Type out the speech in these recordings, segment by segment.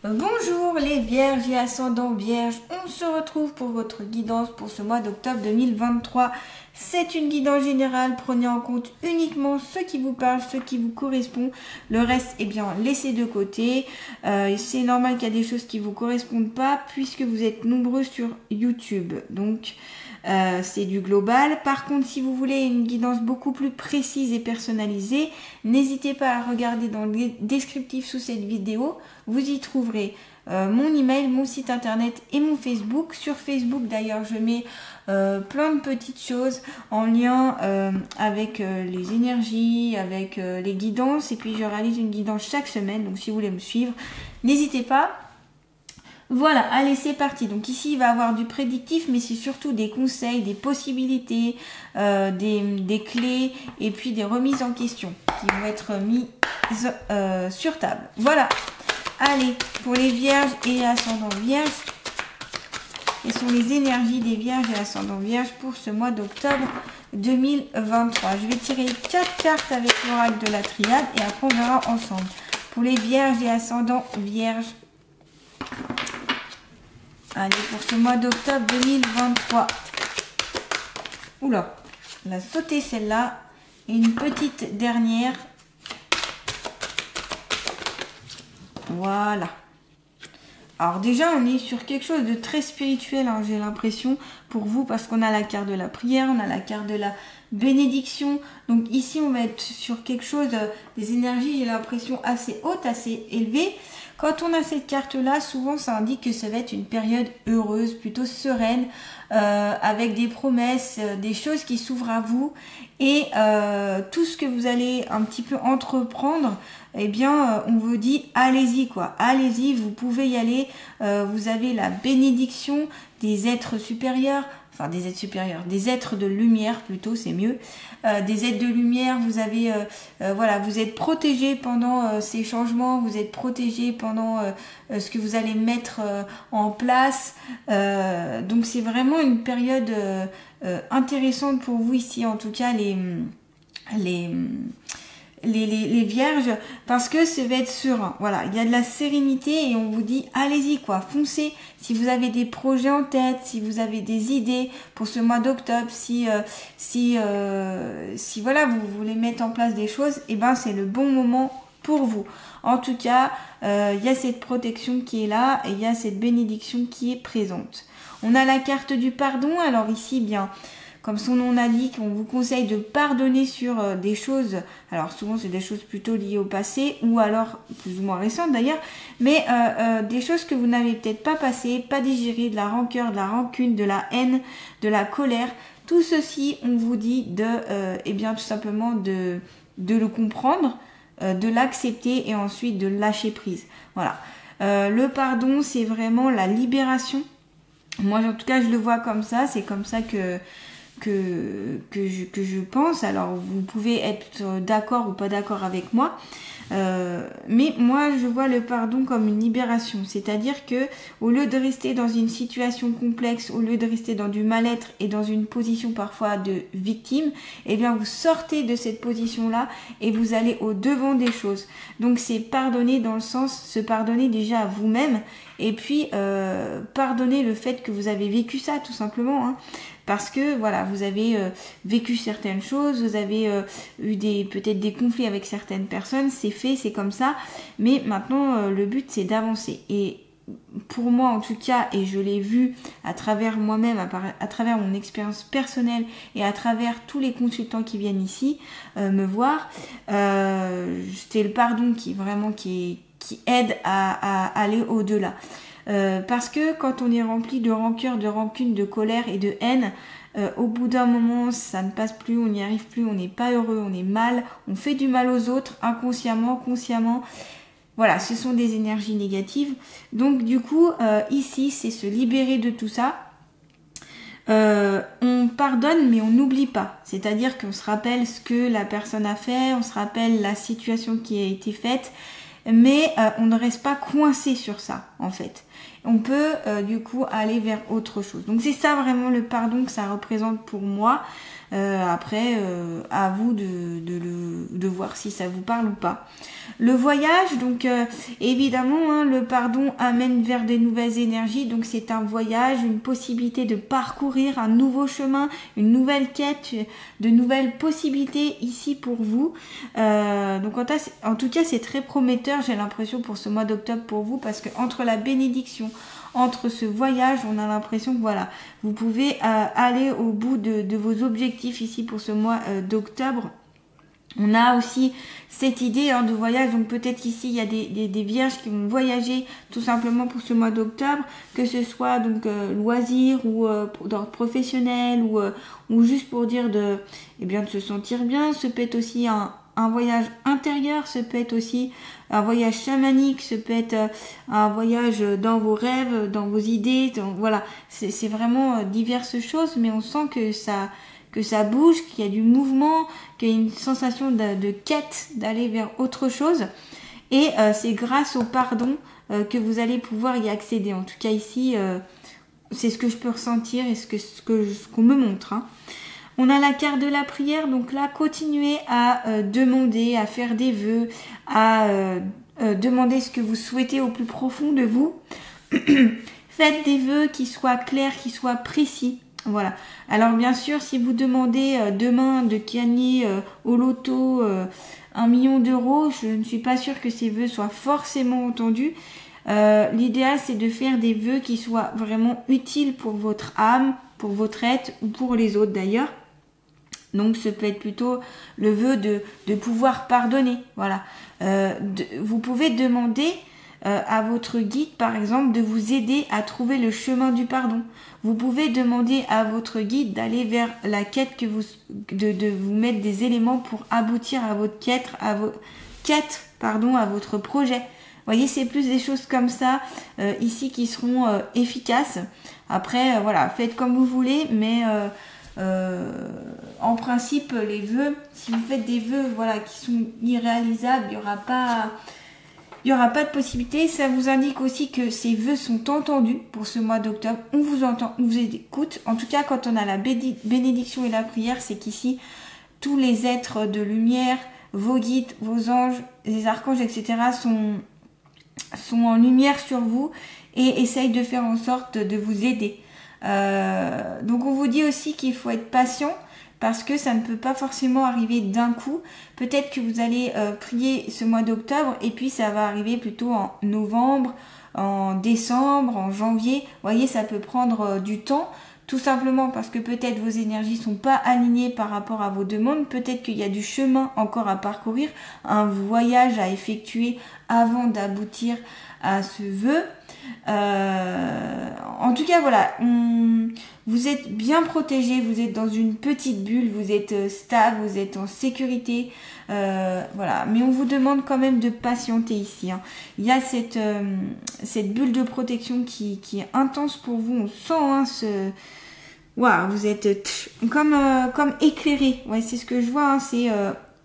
Bonjour les vierges et ascendants vierges, on se retrouve pour votre guidance pour ce mois d'octobre 2023. C'est une guidance générale, prenez en compte uniquement ce qui vous parle, ce qui vous correspond. Le reste, eh bien, laissez de côté. C'est normal qu'il y a des choses qui ne vous correspondent pas puisque vous êtes nombreux sur YouTube. Donc, c'est du global. Par contre, si vous voulez une guidance beaucoup plus précise et personnalisée, n'hésitez pas à regarder dans le descriptif sous cette vidéo. Vous y trouverez mon email, mon site internet et mon Facebook. Sur Facebook d'ailleurs je mets plein de petites choses en lien avec les énergies, avec les guidances, et puis je réalise une guidance chaque semaine, donc si vous voulez me suivre, n'hésitez pas. Voilà, allez c'est parti. Donc ici il va y avoir du prédictif, mais c'est surtout des conseils, des possibilités, des clés et puis des remises en question qui vont être mises sur table. Voilà. Allez, pour les vierges et ascendants vierges, quelles sont les énergies des vierges et ascendants vierges pour ce mois d'octobre 2023? Je vais tirer 4 cartes avec l'oracle de la triade et après on verra ensemble. Pour les vierges et ascendants vierges. Allez, pour ce mois d'octobre 2023. Oula, on a sauté celle-là. Et une petite dernière. Voilà. Alors déjà, on est sur quelque chose de très spirituel, hein, j'ai l'impression, pour vous, parce qu'on a la carte de la prière, on a la carte de la bénédiction. Donc ici, on va être sur quelque chose, des énergies, j'ai l'impression, assez hautes, assez élevées. Quand on a cette carte-là, souvent, ça indique que ça va être une période heureuse, plutôt sereine, avec des promesses, des choses qui s'ouvrent à vous. Et tout ce que vous allez un petit peu entreprendre, eh bien, on vous dit, allez-y, quoi. Allez-y, vous pouvez y aller. Vous avez la bénédiction des êtres supérieurs. Enfin, des êtres supérieurs, des êtres de lumière plutôt, c'est mieux. Des êtres de lumière, vous avez, voilà, vous êtes protégés pendant ces changements, vous êtes protégés pendant ce que vous allez mettre en place. Donc, c'est vraiment une période intéressante pour vous ici, en tout cas les vierges, parce que ça va être serein. Voilà, il y a de la sérénité et on vous dit allez-y quoi, foncez. Si vous avez des projets en tête, si vous avez des idées pour ce mois d'octobre, si voilà, vous voulez mettre en place des choses, et ben c'est le bon moment pour vous. En tout cas, il y a cette protection qui est là et il y a cette bénédiction qui est présente. On a la carte du pardon. Alors ici, bien, comme son nom l'indique, on vous conseille de pardonner sur des choses. Alors souvent c'est des choses plutôt liées au passé ou alors plus ou moins récentes d'ailleurs, mais des choses que vous n'avez peut-être pas passées, pas digérées, de la rancœur, de la rancune, de la haine, de la colère. Tout ceci, on vous dit de, eh bien tout simplement de le comprendre, de l'accepter et ensuite de lâcher prise. Voilà. Le pardon, c'est vraiment la libération. Moi, en tout cas, je le vois comme ça. C'est comme ça que je pense. Alors vous pouvez être d'accord ou pas d'accord avec moi, mais moi je vois le pardon comme une libération, c'est-à-dire que au lieu de rester dans une situation complexe, au lieu de rester dans du mal-être et dans une position parfois de victime, eh bien vous sortez de cette position-là et vous allez au devant des choses. Donc c'est pardonner dans le sens, se pardonner déjà à vous-même et puis pardonner le fait que vous avez vécu ça tout simplement, hein. Parce que voilà, vous avez vécu certaines choses, vous avez eu peut-être des conflits avec certaines personnes, c'est fait, c'est comme ça. Mais maintenant, le but, c'est d'avancer. Et pour moi, en tout cas, et je l'ai vu à travers moi-même, à travers mon expérience personnelle et à travers tous les consultants qui viennent ici me voir, c'est le pardon qui aide à aller au-delà. Parce que quand on est rempli de rancœur, de rancune, de colère et de haine, au bout d'un moment ça ne passe plus, on n'y arrive plus, on n'est pas heureux, on est mal, on fait du mal aux autres inconsciemment, consciemment. Voilà, ce sont des énergies négatives. Donc du coup ici c'est se libérer de tout ça. On pardonne mais on n'oublie pas, c'est-à-dire qu'on se rappelle ce que la personne a fait, on se rappelle la situation qui a été faite. mais on ne reste pas coincé sur ça en fait. On peut du coup aller vers autre chose. Donc c'est ça vraiment le pardon que ça représente pour moi. Après, à vous de voir si ça vous parle ou pas. Le voyage, donc évidemment, hein, le pardon amène vers des nouvelles énergies. Donc c'est un voyage, une possibilité de parcourir un nouveau chemin, une nouvelle quête, de nouvelles possibilités ici pour vous. Donc en tout cas, c'est très prometteur, j'ai l'impression, pour ce mois d'octobre pour vous, parce que entre la bénédiction, entre ce voyage, on a l'impression que voilà, vous pouvez aller au bout de vos objectifs ici pour ce mois d'octobre. On a aussi cette idée de voyage, donc peut-être qu'ici il y a des vierges qui vont voyager tout simplement pour ce mois d'octobre, que ce soit donc loisir ou d'ordre professionnel ou juste pour dire de se sentir bien. Ce peut être aussi un voyage intérieur, ce peut être aussi un voyage chamanique, ce peut être un voyage dans vos rêves, dans vos idées, voilà, c'est vraiment diverses choses, mais on sent que ça bouge, qu'il y a du mouvement, qu'il y a une sensation de quête, d'aller vers autre chose, et c'est grâce au pardon que vous allez pouvoir y accéder. En tout cas ici, c'est ce que je peux ressentir et ce qu'on me montre, hein. On a la carte de la prière, donc là, continuez à demander, à faire des vœux, à demander ce que vous souhaitez au plus profond de vous. Faites des vœux qui soient clairs, qui soient précis. Voilà. Alors bien sûr, si vous demandez demain de gagner au loto 1 million d'euros, je ne suis pas sûre que ces vœux soient forcément entendus. L'idéal, c'est de faire des vœux qui soient vraiment utiles pour votre âme, pour votre être ou pour les autres d'ailleurs. Donc, ce peut être plutôt le vœu de pouvoir pardonner. Voilà. Vous pouvez demander à votre guide, par exemple, de vous aider à trouver le chemin du pardon. Vous pouvez demander à votre guide d'aller vers la quête de vous mettre des éléments pour aboutir à votre quête, à votre projet. Vous voyez, c'est plus des choses comme ça ici qui seront efficaces. Après, voilà, faites comme vous voulez, mais en principe, les vœux, si vous faites des vœux, voilà, qui sont irréalisables, il y aura pas de possibilité. Ça vous indique aussi que ces vœux sont entendus pour ce mois d'octobre. On vous entend, on vous écoute. En tout cas, quand on a la bénédiction et la prière, c'est qu'ici, tous les êtres de lumière, vos guides, vos anges, les archanges, etc. sont en lumière sur vous et essayent de faire en sorte de vous aider. Donc on vous dit aussi qu'il faut être patient parce que ça ne peut pas forcément arriver d'un coup. Peut-être que vous allez prier ce mois d'octobre et puis ça va arriver plutôt en novembre, en décembre, en janvier. Vous voyez, ça peut prendre du temps. Tout simplement parce que peut-être vos énergies sont pas alignées par rapport à vos demandes. Peut-être qu'il y a du chemin encore à parcourir, un voyage à effectuer avant d'aboutir à ce vœu. En tout cas, voilà, vous êtes bien protégé, vous êtes dans une petite bulle, vous êtes stable, vous êtes en sécurité. Voilà, mais on vous demande quand même de patienter ici, hein. Il y a cette bulle de protection qui est intense pour vous. On sent waouh, vous êtes comme éclairé. Ouais, c'est ce que je vois, hein. C'est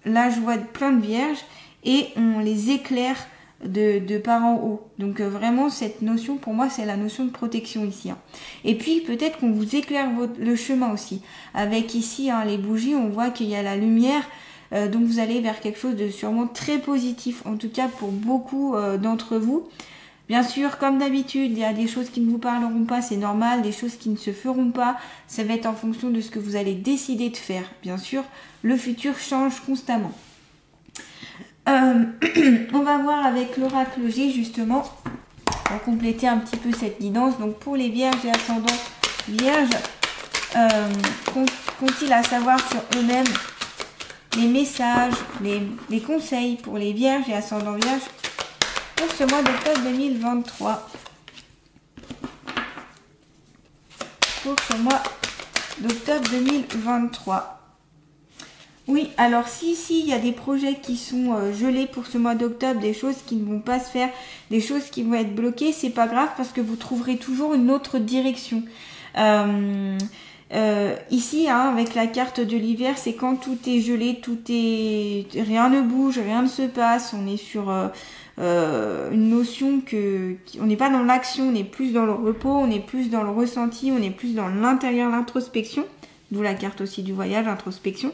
là je vois plein de vierges et on les éclaire de par en haut. Donc vraiment cette notion pour moi c'est la notion de protection ici, hein. Et puis peut-être qu'on vous éclaire le chemin aussi. Avec ici les bougies, on voit qu'il y a la lumière. Donc vous allez vers quelque chose de sûrement très positif, en tout cas pour beaucoup d'entre vous. Bien sûr, comme d'habitude, il y a des choses qui ne vous parleront pas, c'est normal, des choses qui ne se feront pas, ça va être en fonction de ce que vous allez décider de faire. Bien sûr, le futur change constamment. On va voir avec l'oracle G justement, pour compléter un petit peu cette guidance. Donc pour les vierges et ascendants vierges, qu'ont-ils à savoir sur eux-mêmes? Les messages, les conseils pour les vierges et ascendants vierges pour ce mois d'octobre 2023. Pour ce mois d'octobre 2023. Oui, alors si il y a des projets qui sont gelés pour ce mois d'octobre, des choses qui ne vont pas se faire, des choses qui vont être bloquées, c'est pas grave parce que vous trouverez toujours une autre direction. Ici, avec la carte de l'hiver, c'est quand tout est gelé, rien ne bouge, rien ne se passe, on est sur une notion on n'est pas dans l'action, on est plus dans le repos, on est plus dans le ressenti, on est plus dans l'intérieur, l'introspection, d'où la carte aussi du voyage, introspection.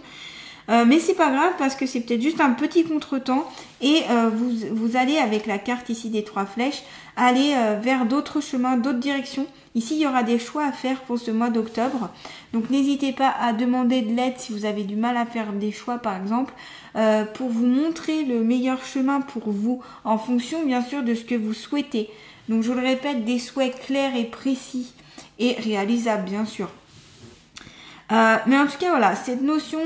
Mais c'est pas grave parce que c'est peut-être juste un petit contretemps et vous allez avec la carte ici des 3 flèches aller vers d'autres chemins, d'autres directions. Ici il y aura des choix à faire pour ce mois d'octobre, donc n'hésitez pas à demander de l'aide si vous avez du mal à faire des choix par exemple, pour vous montrer le meilleur chemin pour vous en fonction bien sûr de ce que vous souhaitez. Donc je le répète, des souhaits clairs et précis et réalisables bien sûr. Mais en tout cas voilà, cette notion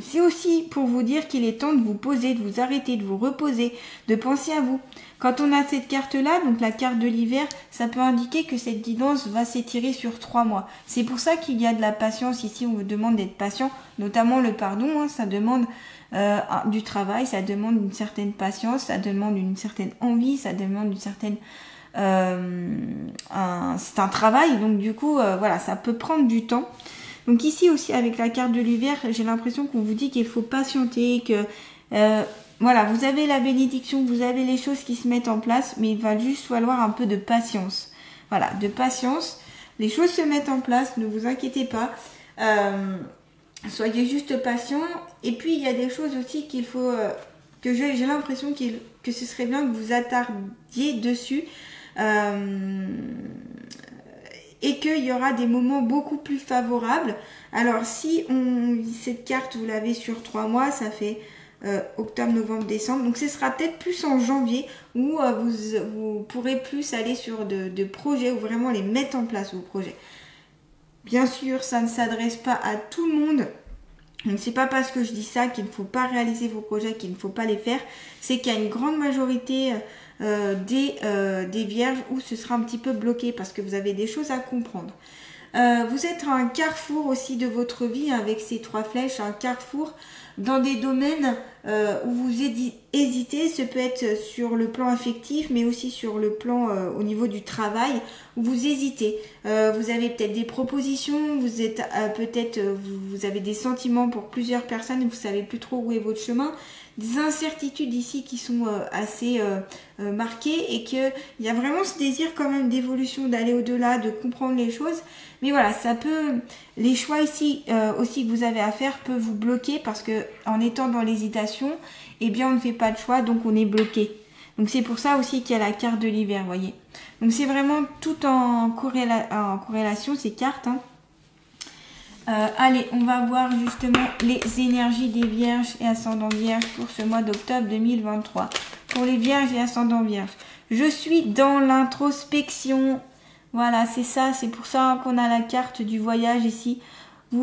c'est aussi pour vous dire qu'il est temps de vous poser, de vous arrêter, de vous reposer, de penser à vous. Quand on a cette carte là, donc la carte de l'hiver, ça peut indiquer que cette guidance va s'étirer sur 3 mois. C'est pour ça qu'il y a de la patience ici, on vous demande d'être patient, notamment le pardon, hein, ça demande du travail, ça demande une certaine patience, ça demande une certaine envie, ça demande une certaine c'est un travail, donc du coup voilà, ça peut prendre du temps. Donc ici aussi avec la carte de l'hiver, j'ai l'impression qu'on vous dit qu'il faut patienter, que voilà, vous avez la bénédiction, vous avez les choses qui se mettent en place, mais il va juste falloir un peu de patience. Voilà, de patience, les choses se mettent en place, ne vous inquiétez pas, soyez juste patient. Et puis il y a des choses aussi qu'il faut, que j'ai l'impression que ce serait bien que vous attardiez dessus. Et qu'il y aura des moments beaucoup plus favorables. Alors si cette carte vous l'avez sur 3 mois, ça fait octobre, novembre, décembre, donc ce sera peut-être plus en janvier où vous pourrez plus aller sur de projets, ou vraiment les mettre en place vos projets. Bien sûr, ça ne s'adresse pas à tout le monde. Donc c'est pas parce que je dis ça qu'il ne faut pas réaliser vos projets, qu'il ne faut pas les faire. C'est qu'il y a une grande majorité des vierges où ce sera un petit peu bloqué parce que vous avez des choses à comprendre. Vous êtes à un carrefour aussi de votre vie avec ces 3 flèches, un carrefour dans des domaines où vous hésitez. Ce peut être sur le plan affectif, mais aussi sur le plan au niveau du travail où vous hésitez. Vous avez peut-être des propositions, vous êtes peut-être vous avez des sentiments pour plusieurs personnes et vous savez plus trop où est votre chemin. Des incertitudes ici qui sont assez marquées et qu'il y a vraiment ce désir quand même d'évolution, d'aller au-delà, de comprendre les choses. Mais voilà, ça peut, les choix ici aussi que vous avez à faire peuvent vous bloquer parce que en étant dans l'hésitation, eh bien on ne fait pas de choix, donc on est bloqué. Donc c'est pour ça aussi qu'il y a la carte de l'hiver, vous voyez. Donc c'est vraiment tout en corrélation ces cartes, hein. Allez, on va voir justement les énergies des vierges et ascendants vierges pour ce mois d'octobre 2023. Pour les vierges et ascendants vierges, je suis dans l'introspection. Voilà, c'est ça, c'est pour ça qu'on a la carte du voyage ici.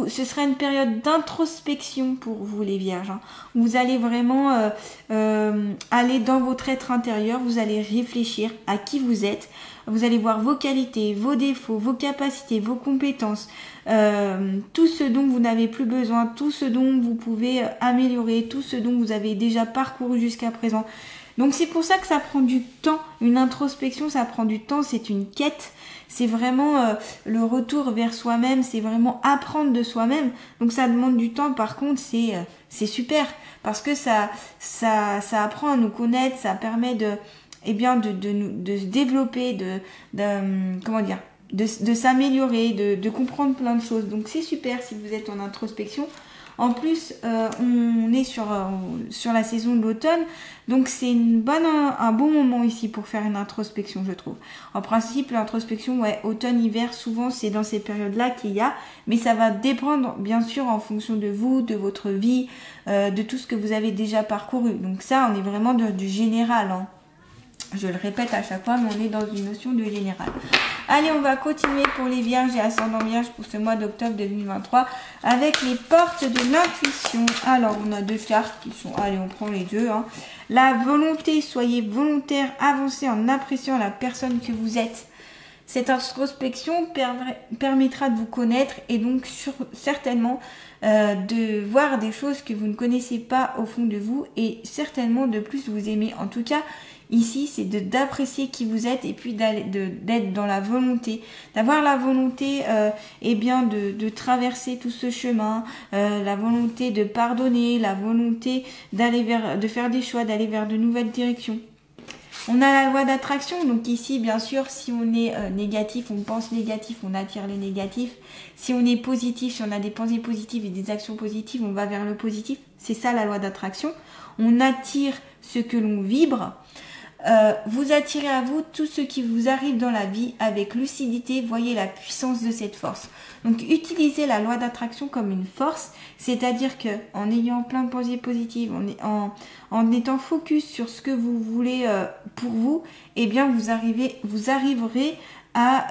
Ce sera une période d'introspection pour vous les vierges, hein. Vous allez vraiment aller dans votre être intérieur, vous allez réfléchir à qui vous êtes. Vous allez voir vos qualités, vos défauts, vos capacités, vos compétences, tout ce dont vous n'avez plus besoin, tout ce dont vous pouvez améliorer, tout ce dont vous avez déjà parcouru jusqu'à présent. Donc c'est pour ça que ça prend du temps, une introspection, ça prend du temps, c'est une quête, c'est vraiment le retour vers soi-même, c'est vraiment apprendre de soi-même. Donc ça demande du temps, par contre c'est super, parce que ça apprend à nous connaître, ça permet de se développer, comment dire, de s'améliorer, de comprendre plein de choses. Donc c'est super si vous êtes en introspection. En plus, on est sur la saison de l'automne, donc c'est un bon moment ici pour faire une introspection, je trouve. En principe, l'introspection, ouais, automne, hiver, souvent c'est dans ces périodes-là qu'il y a, mais ça va dépendre bien sûr en fonction de vous, de votre vie, de tout ce que vous avez déjà parcouru. Donc ça, on est vraiment du général, hein. Je le répète à chaque fois, mais on est dans une notion de général. Allez, on va continuer pour les vierges et ascendants vierges pour ce mois d'octobre 2023 avec les portes de l'intuition. Alors, on a 2 cartes qui sont... Allez, on prend les 2. Hein. La volonté, soyez volontaire, avancez en appréciant la personne que vous êtes. Cette introspection permettra de vous connaître et donc certainement de voir des choses que vous ne connaissez pas au fond de vous et certainement de plus vous aimer. En tout cas, ici, c'est d'apprécier qui vous êtes et puis d'être dans la volonté, d'avoir la volonté de traverser tout ce chemin, la volonté de pardonner, la volonté de faire des choix, d'aller vers de nouvelles directions. On a la loi d'attraction, donc ici, bien sûr, si on est négatif, on pense négatif, on attire les négatifs. Si on est positif, si on a des pensées positives et des actions positives, on va vers le positif. C'est ça la loi d'attraction. On attire ce que l'on vibre. Vous attirez à vous tout ce qui vous arrive dans la vie avec lucidité. Voyez la puissance de cette force. Donc utilisez la loi d'attraction comme une force, c'est-à-dire que en ayant plein de pensées positives, en étant focus sur ce que vous voulez pour vous, eh bien vous arriverez à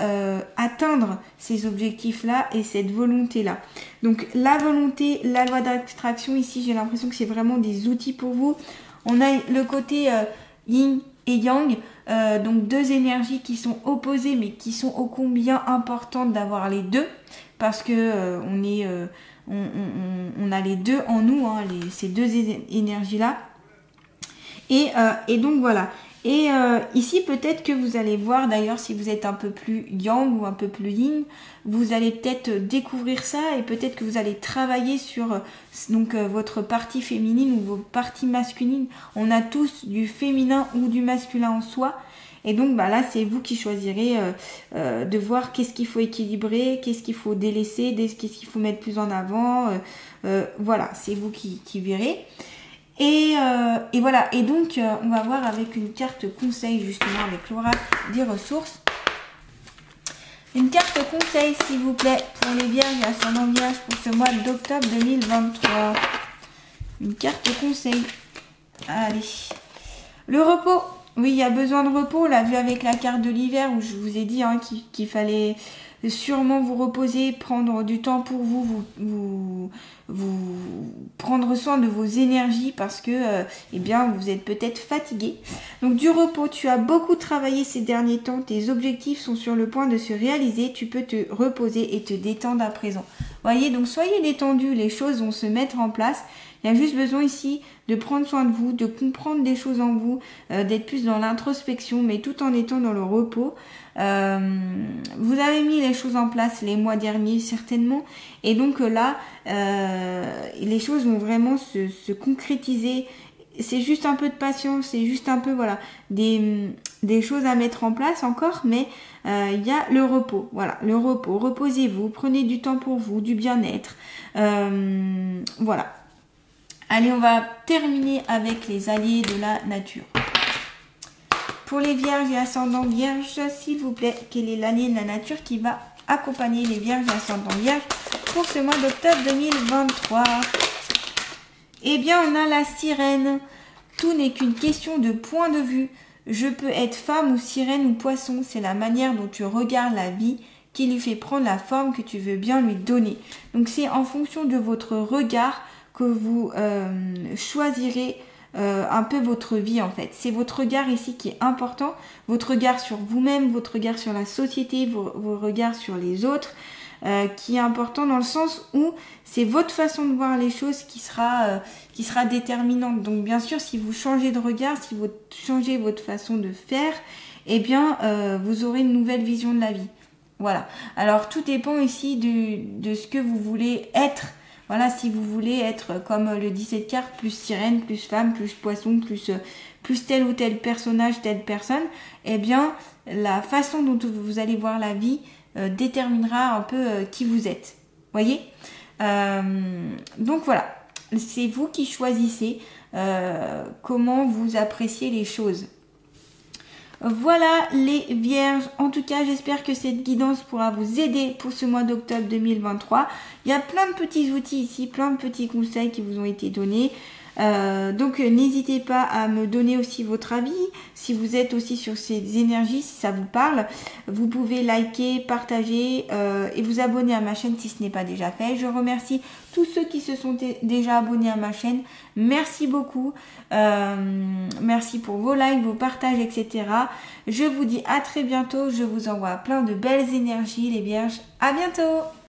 atteindre ces objectifs-là et cette volonté-là. Donc la volonté, la loi d'attraction, ici j'ai l'impression que c'est vraiment des outils pour vous. On a le côté yin et yang, donc deux énergies qui sont opposées mais qui sont ô combien importantes d'avoir les deux, parce que on a les deux en nous, hein, ces deux énergies-là. Et donc voilà. Et ici, peut-être que vous allez voir, d'ailleurs, si vous êtes un peu plus yang ou un peu plus yin, vous allez peut-être découvrir ça et peut-être que vous allez travailler sur votre partie féminine ou vos parties masculines. On a tous du féminin ou du masculin en soi. Et donc là, c'est vous qui choisirez de voir qu'est-ce qu'il faut équilibrer, qu'est-ce qu'il faut délaisser, qu'est-ce qu'il faut mettre plus en avant. Voilà, c'est vous qui verrez. Et voilà, et donc on va voir avec une carte conseil justement avec l'oracle des ressources. Une carte conseil s'il vous plaît pour les vierges et ascendants vierges pour ce mois d'octobre 2023. Une carte conseil. Allez. Le repos. Oui, il y a besoin de repos. On l'a vu avec la carte de l'hiver où je vous ai dit qu'il fallait sûrement vous reposer, prendre du temps pour vous prendre soin de vos énergies parce que eh bien vous êtes peut-être fatigué. Donc du repos, tu as beaucoup travaillé ces derniers temps, tes objectifs sont sur le point de se réaliser, tu peux te reposer et te détendre à présent. Voyez, donc soyez détendus, les choses vont se mettre en place. Il y a juste besoin ici de prendre soin de vous, de comprendre des choses en vous, d'être plus dans l'introspection, mais tout en étant dans le repos. Vous avez mis les choses en place les mois derniers certainement, et donc là, les choses vont vraiment se concrétiser. C'est juste un peu de patience, c'est juste un peu des choses à mettre en place encore, mais il y a le repos. Voilà, le repos. Reposez-vous, prenez du temps pour vous, du bien-être. Voilà. Allez, on va terminer avec les alliés de la nature. Pour les vierges et ascendants vierges, s'il vous plaît, quel est l'allié de la nature qui va accompagner les vierges et ascendants vierges pour ce mois d'octobre 2023? Eh bien, on a la sirène. Tout n'est qu'une question de point de vue. Je peux être femme ou sirène ou poisson. C'est la manière dont tu regardes la vie qui lui fait prendre la forme que tu veux bien lui donner. Donc, c'est en fonction de votre regard que vous choisirez un peu votre vie en fait. C'est votre regard ici qui est important, votre regard sur vous-même, votre regard sur la société, vos regards sur les autres, qui est important dans le sens où c'est votre façon de voir les choses qui sera déterminante. Donc bien sûr, si vous changez de regard, si vous changez votre façon de faire, eh bien vous aurez une nouvelle vision de la vie. Voilà. Alors tout dépend ici de ce que vous voulez être. Voilà, si vous voulez être comme le 17 cartes, plus sirène, plus femme, plus poisson, plus tel ou tel personnage, telle personne, eh bien, la façon dont vous allez voir la vie déterminera un peu qui vous êtes. Voyez ? Donc voilà, c'est vous qui choisissez comment vous appréciez les choses. Voilà les vierges, en tout cas j'espère que cette guidance pourra vous aider pour ce mois d'octobre 2023. Il y a plein de petits outils ici, plein de petits conseils qui vous ont été donnés. Donc n'hésitez pas à me donner aussi votre avis, si vous êtes aussi sur ces énergies, si ça vous parle. Vous pouvez liker, partager et vous abonner à ma chaîne si ce n'est pas déjà fait. Je remercie tous ceux qui se sont déjà abonnés à ma chaîne. Merci beaucoup. Merci pour vos likes, vos partages, etc. Je vous dis à très bientôt. Je vous envoie plein de belles énergies les vierges. À bientôt.